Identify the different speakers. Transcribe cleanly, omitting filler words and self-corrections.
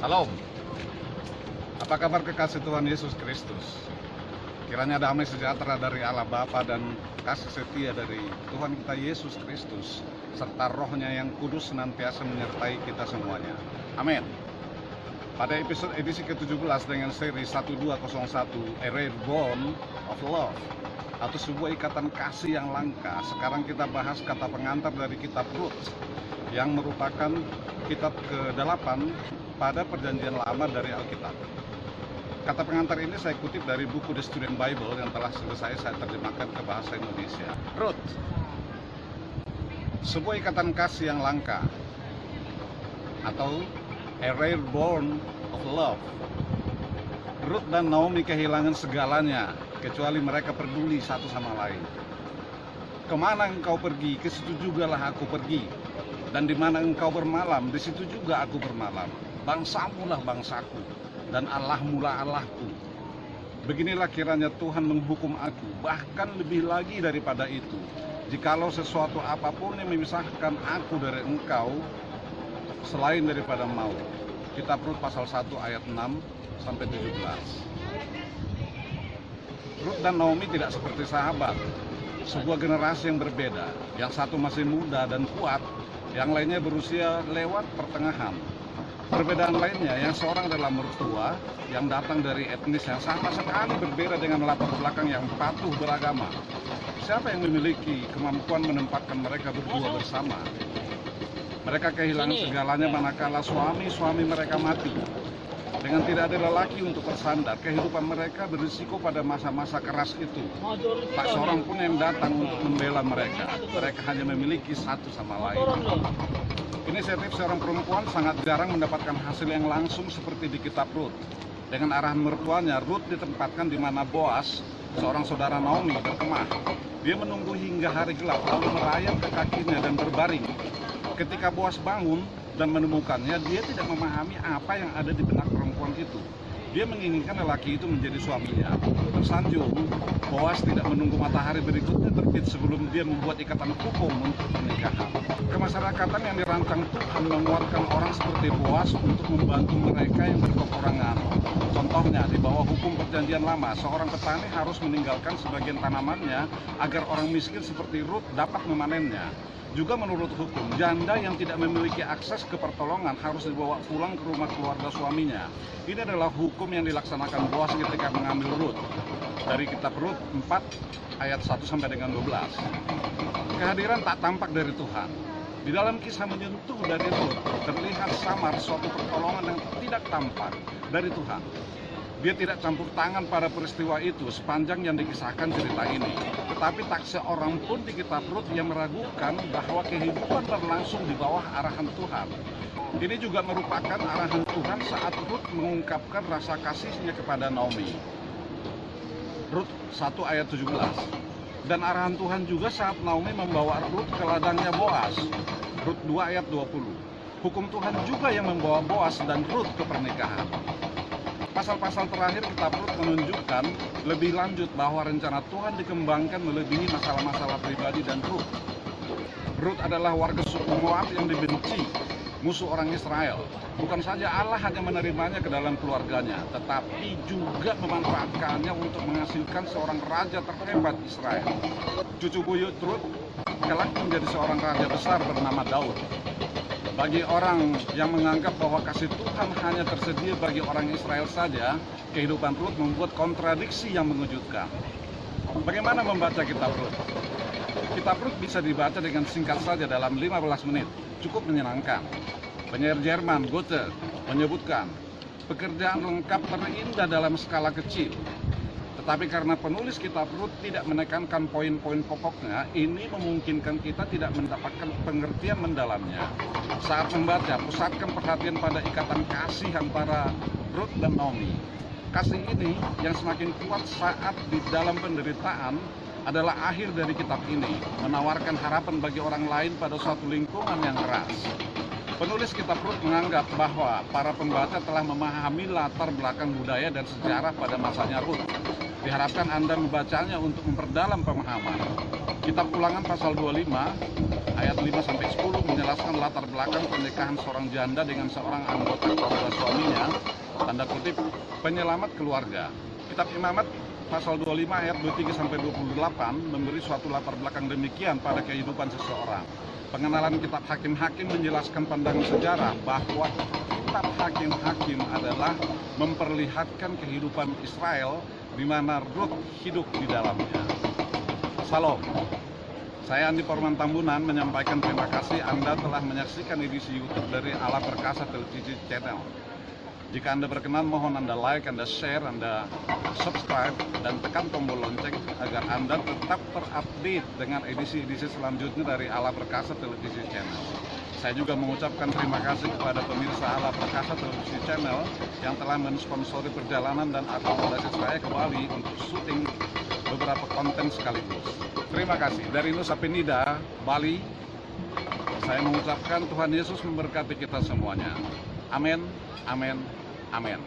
Speaker 1: Salam. Apa kabar kekasih Tuhan Yesus Kristus? Kiranya damai sejahtera dari Allah Bapa dan kasih setia dari Tuhan kita Yesus Kristus serta Roh-Nya yang kudus senantiasa menyertai kita semuanya. Amin. Pada episode edisi ke-17 dengan seri 1201 A Rare Bond of Love atau sebuah ikatan kasih yang langka, sekarang kita bahas kata pengantar dari kitab Rut yang merupakan kitab ke-8 pada perjanjian lama dari Alkitab. Kata pengantar ini saya kutip dari buku The Student Bible yang telah selesai saya terjemahkan ke bahasa Indonesia. Rut, sebuah ikatan kasih yang langka atau A Rare Bond of Love. Rut dan Naomi kehilangan segalanya kecuali mereka peduli satu sama lain. Kemana engkau pergi, ke situ jugalah aku pergi. Dan di mana engkau bermalam, di situ juga aku bermalam. Bangsamu lah bangsaku, dan Allahmu lah Allahku. Beginilah kiranya Tuhan menghukum aku, bahkan lebih lagi daripada itu. Jikalau sesuatu apapun yang memisahkan aku dari engkau, selain daripada maut. Kitab Rut pasal 1 ayat 6-17. Rut dan Naomi tidak seperti sahabat, sebuah generasi yang berbeda. Yang satu masih muda dan kuat, yang lainnya berusia lewat pertengahan. Perbedaan lainnya, yang seorang adalah mertua yang datang dari etnis yang sama sekali berbeda dengan latar belakang yang patuh beragama. Siapa yang memiliki kemampuan menempatkan mereka berdua bersama? Mereka kehilangan segalanya manakala suami-suami mereka mati. Dengan tidak ada lelaki untuk bersandar, kehidupan mereka berisiko pada masa-masa keras itu. Tak seorang pun yang datang untuk membela mereka. Mereka hanya memiliki satu sama lain. Inisiatif seorang perempuan sangat jarang mendapatkan hasil yang langsung seperti di kitab Rut. Dengan arahan mertuanya, Rut ditempatkan di mana Boas, seorang saudara Naomi, berkemah. Dia menunggu hingga hari gelap, lalu merayap ke kakinya dan berbaring. Ketika Boas bangun dan menemukannya, dia tidak memahami apa yang ada di benak perempuan itu. Dia menginginkan lelaki itu menjadi suaminya. Tersanjung, Boas tidak menunggu matahari berikutnya terbit sebelum dia membuat ikatan hukum untuk pernikahan. Kemasyarakatan yang dirancang Tuhan menguatkan orang seperti Boas untuk membantu mereka yang berkekurangan. Contohnya, di bawah hukum perjanjian lama, seorang petani harus meninggalkan sebagian tanamannya agar orang miskin seperti Rut dapat memanennya. Juga menurut hukum, janda yang tidak memiliki akses ke pertolongan harus dibawa pulang ke rumah keluarga suaminya. Ini adalah hukum yang dilaksanakan Boas ketika mengambil Rut. Dari kitab Rut 4 ayat 1-12. Kehadiran tak tampak dari Tuhan. Di dalam kisah menyentuh dari Rut, terlihat samar suatu pertolongan yang tidak tampak dari Tuhan. Dia tidak campur tangan pada peristiwa itu sepanjang yang dikisahkan cerita ini. Tetapi tak seorang pun di kitab Rut yang meragukan bahwa kehidupan berlangsung di bawah arahan Tuhan. Ini juga merupakan arahan Tuhan saat Rut mengungkapkan rasa kasihnya kepada Naomi. Rut 1 ayat 17. Dan arahan Tuhan juga saat Naomi membawa Rut ke ladangnya Boas. Rut 2 ayat 20. Hukum Tuhan juga yang membawa Boas dan Rut ke pernikahan. Pasal-pasal terakhir kitab Rut menunjukkan lebih lanjut bahwa rencana Tuhan dikembangkan melebihi masalah-masalah pribadi dan Rut. Rut adalah warga suku Moab yang dibenci, musuh orang Israel. Bukan saja Allah hanya menerimanya ke dalam keluarganya, tetapi juga memanfaatkannya untuk menghasilkan seorang raja terhebat Israel. Cucu buyut Rut kelak menjadi seorang raja besar bernama Daud. Bagi orang yang menganggap bahwa kasih Tuhan hanya tersedia bagi orang Israel saja, kehidupan Rut membuat kontradiksi yang mengejutkan. Bagaimana membaca kitab Rut? Kitab Rut bisa dibaca dengan singkat saja dalam 15 menit, cukup menyenangkan. Penyair Jerman Goethe menyebutkan, pekerjaan lengkap terindah dalam skala kecil. Tetapi karena penulis kitab Rut tidak menekankan poin-poin pokoknya, ini memungkinkan kita tidak mendapatkan pengertian mendalamnya. Saat membaca, pusatkan perhatian pada ikatan kasih antara Rut dan Naomi. Kasih ini yang semakin kuat saat di dalam penderitaan adalah akhir dari kitab ini, menawarkan harapan bagi orang lain pada suatu lingkungan yang keras. Penulis kitab Rut menganggap bahwa para pembaca telah memahami latar belakang budaya dan sejarah pada masanya Rut. Diharapkan Anda membacanya untuk memperdalam pemahaman. Kitab Ulangan pasal 25 ayat 5-10 menjelaskan latar belakang pernikahan seorang janda dengan seorang anggota keluarga suaminya tanda kutip, penyelamat keluarga. Kitab Imamat pasal 25 ayat 23-28 memberi suatu latar belakang demikian pada kehidupan seseorang. Pengenalan kitab Hakim-Hakim menjelaskan pandangan sejarah bahwa kitab Hakim-Hakim adalah memperlihatkan kehidupan Israel di mana Ruth hidup di dalamnya. Salam. Saya Andi Forman Tambunan menyampaikan terima kasih Anda telah menyaksikan edisi YouTube dari Allah Perkasa Televisi Channel. Jika Anda berkenan, mohon Anda like, Anda share, Anda subscribe, dan tekan tombol lonceng agar Anda tetap terupdate dengan edisi-edisi selanjutnya dari Allah Perkasa Televisi Channel. Saya juga mengucapkan terima kasih kepada pemirsa Allah Perkasa Televisi Channel yang telah mensponsori perjalanan dan akomodasi saya ke Bali untuk syuting beberapa konten sekaligus. Terima kasih. Dari Nusa Penida, Bali, saya mengucapkan Tuhan Yesus memberkati kita semuanya. Amin, amin, amin.